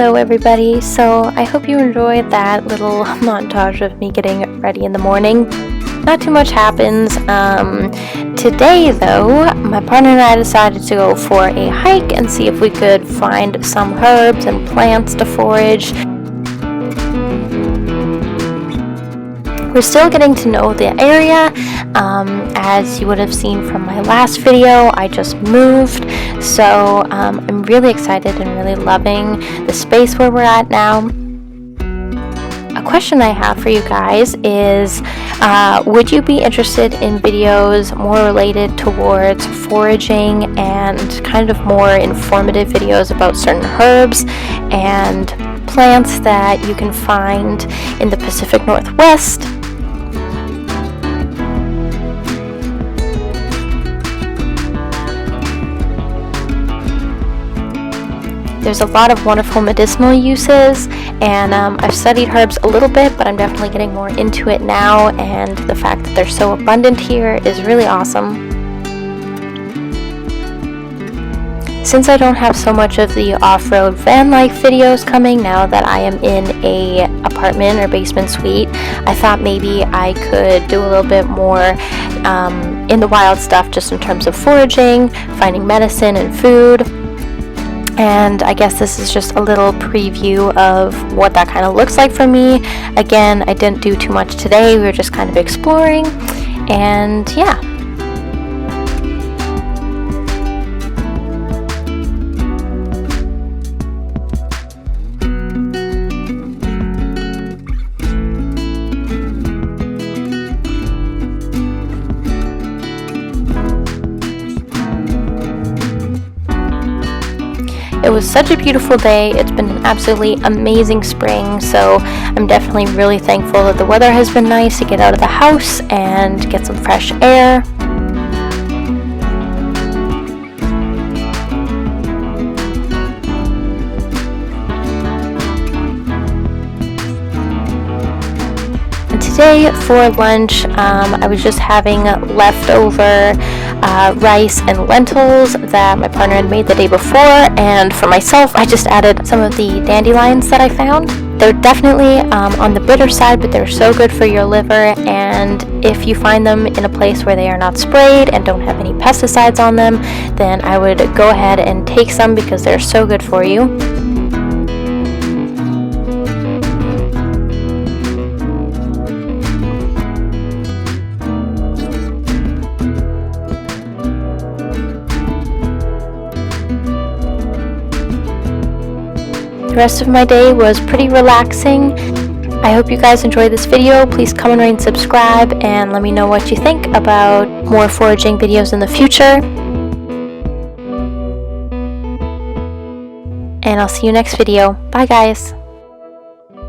Hello everybody, so I hope you enjoyed that little montage of me getting ready in the morning. Not too much happens. Today though, my partner and I decided to go for a hike and see if we could find some herbs and plants to forage. We're still getting to know the area. As you would have seen from my last video, I just moved, so I'm really excited and really loving the space where we're at now. A question I have for you guys is, would you be interested in videos more related towards foraging and kind of more informative videos about certain herbs and plants that you can find in the Pacific Northwest? There's a lot of wonderful medicinal uses, and I've studied herbs a little bit, but I'm definitely getting more into it now, and the fact that they're so abundant here is really awesome. Since I don't have so much of the off-road van life videos coming now that I am in a apartment or basement suite, I thought maybe I could do a little bit more in the wild stuff just in terms of foraging, finding medicine and food. And I guess this is just a little preview of what that kind of looks like for me. Again, I didn't do too much today. We were just kind of exploring, and yeah. It was such a beautiful day. It's been an absolutely amazing spring, so I'm definitely really thankful that the weather has been nice to get out of the house and get some fresh air. And today for lunch, I was just having leftover rice and lentils that my partner had made the day before, and for myself I just added some of the dandelions that I found. They're definitely on the bitter side, but they're so good for your liver, and if you find them in a place where they are not sprayed and don't have any pesticides on them, then I would go ahead and take some because they're so good for you. The rest of my day was pretty relaxing. I hope you guys enjoyed this video. Please comment, rate, and subscribe, and let me know what you think about more foraging videos in the future. And I'll see you next video. Bye guys!